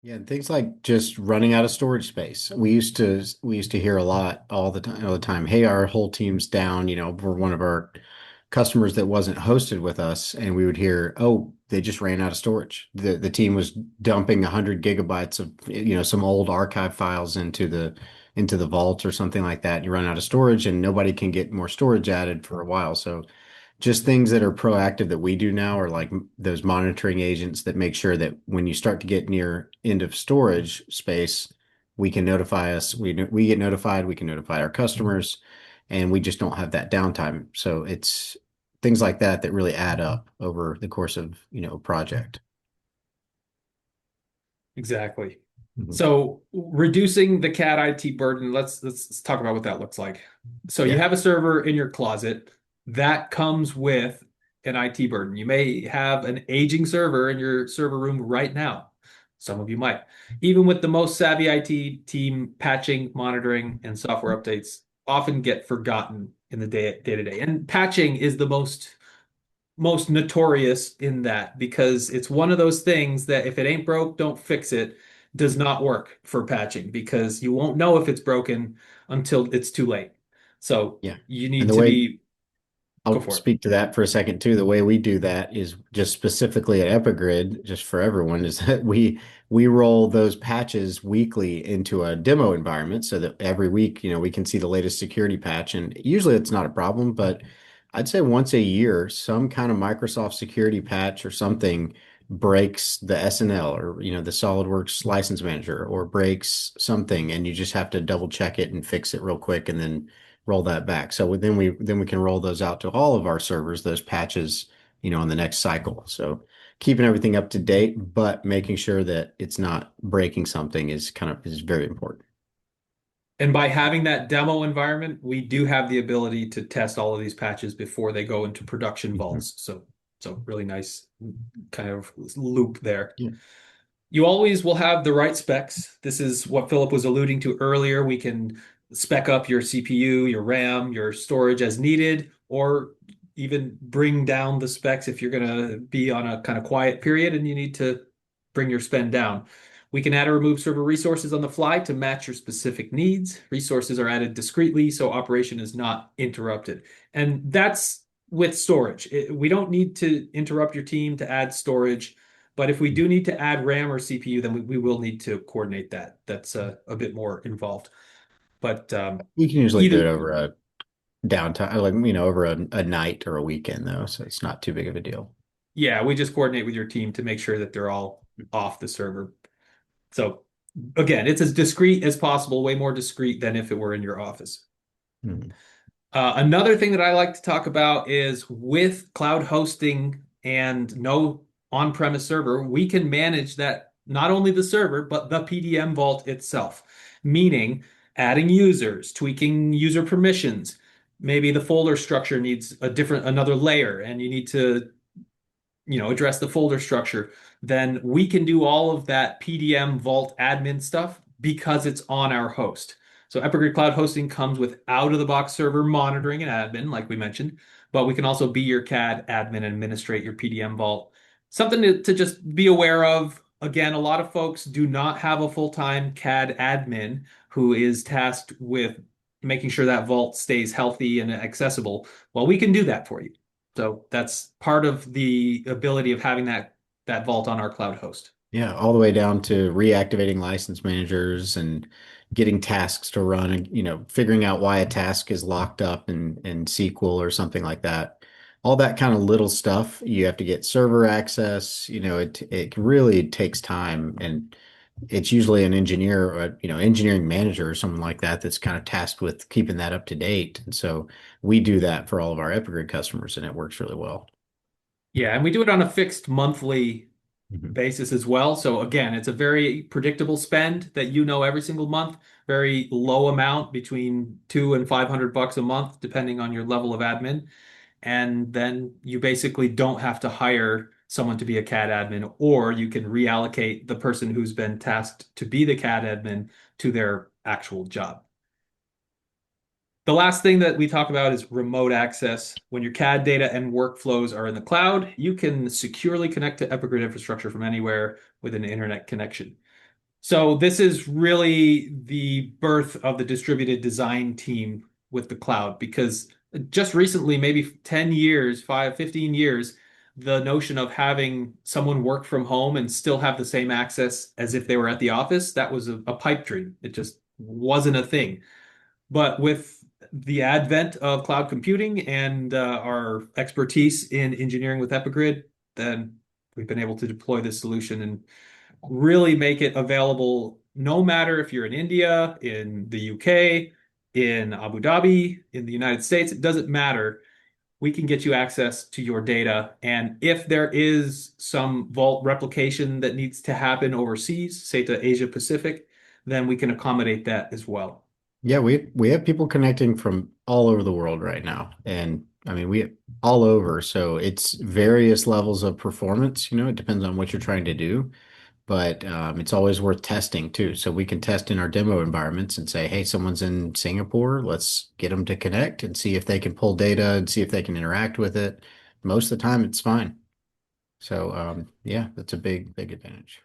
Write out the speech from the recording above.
Yeah, and things like just running out of storage space. We used to hear a lot all the time. Hey, our whole team's down, for one of our customers that wasn't hosted with us, and we would hear, oh, they just ran out of storage. The team was dumping 100 gigabytes of, some old archive files into the vault or something like that. You run out of storage and nobody can get more storage added for a while. So just things that are proactive that we do now are like those monitoring agents that make sure that when you start to get near end of storage space, we can notify us. We get notified. We can notify our customers, and we just don't have that downtime. So it's things like that that really add up over the course of a project. Exactly. Mhm. So reducing the CAD IT burden, let's talk about what that looks like. So you Yeah. have a server in your closet that comes with an IT burden. You may have an aging server in your server room right now. Some of you might. Even with the most savvy IT team, patching, monitoring, and software updates often get forgotten in the day to day. And patching is the most notorious in that because it's one of those things that if it ain't broke, don't fix it, does not work for patching because you won't know if it's broken until it's too late. So Yeah. you And need the to way be, go I'll for it. speak to that for a second too. The way we do that is just specifically at EpiGrid, just for everyone, is that we roll those patches weekly into a demo environment so that every week, we can see the latest security patch. And usually it's not a problem, but I'd say once a year, some kind of Microsoft security patch or something breaks the SNL or the SolidWorks license manager or breaks something, and you just have to double check it and fix it real quick and then roll that back. So then we can roll those out to all of our servers, those patches, on the next cycle. So keeping everything up to date, but making sure that it's not breaking something is very important. And by having that demo environment, we do have the ability to test all of these patches before they go into production Mhm. vaults. So really nice kind of loop there. Yeah. You always will have the right specs. This is what Philip was alluding to earlier. We can spec up your CPU, your RAM, your storage as needed, or even bring down the specs if you're going to be on a kind of quiet period and you need to bring your spend down. We can add or remove server resources on the fly to match your specific needs. Resources are added discreetly so operation is not interrupted. And that's with storage. We don't need to interrupt your team to add storage. But if we do need to add RAM or CPU, then we will need to coordinate that. That's a bit more involved. But You can usually do it either, over a downtime, like, over a night or a weekend though. So it's not too big of a deal. yeah, we just coordinate with your team to make sure that they're all off the server. So again, it's as discreet as possible, way more discreet than if it were in your office. Mhm. Another thing that I like to talk about is with cloud hosting and no on-premise server, we can manage that not only the server, but the PDM vault itself, meaning adding users, tweaking user permissions. Maybe the folder structure needs another layer, and you need to, address the folder structure. Then we can do all of that PDM vault admin stuff because it's on our host. So EpiGrid Cloud Hosting comes with out-of-the-box server monitoring and admin, like we mentioned, but we can also be your CAD admin and administrate your PDM vault. Something to just be aware of. Again, a lot of folks do not have a full-time CAD admin who is tasked with making sure that vault stays healthy and accessible. Well, we can do that for you. So that's part of the ability of having that vault on our cloud host. Yeah, all the way down to reactivating license managers and getting tasks to run and, figuring out why a task is locked up in SQL or something like that. All that kind of little stuff. You have to get server access. It really takes time, and it's usually an engineer or, engineering manager or someone like that that's kind of tasked with keeping that up to date. And so we do that for all of our EpiGrid customers, and it works really well. Yeah, and we do it on a fixed monthly Mhm. basis as well. So again, it's a very predictable spend that you know every single month, very low amount between 200 and 500 bucks a month, depending on your level of admin. And then you basically don't have to hire someone to be a CAD admin, or you can reallocate the person who's been tasked to be the CAD admin to their actual job. The last thing that we talk about is remote access. When your CAD data and workflows are in the cloud, you can securely connect to EpiGrid infrastructure from anywhere with an internet connection. So this is really the birth of the distributed design team with the cloud because just recently, maybe 10 years, 15 years, the notion of having someone work from home and still have the same access as if they were at the office, that was a pipe dream. It just wasn't a thing. But with the advent of cloud computing and our expertise in engineering with EpiGrid, then we've been able to deploy this solution and really make it available no matter if you're in India, in the UK, in Abu Dhabi, in the United States, it doesn't matter. We can get you access to your data. And if there is some vault replication that needs to happen overseas, say to Asia Pacific, then we can accommodate that as well. Yeah, we have people connecting from all over the world right now. And I mean, we all over. So it's various levels of performance, it depends on what you're trying to do. But it's always worth testing too. So we can test in our demo environments and say, hey, someone's in Singapore, let's get them to connect and see if they can pull data and see if they can interact with it. Most of the time, it's fine. So yeah, that's a big, big advantage.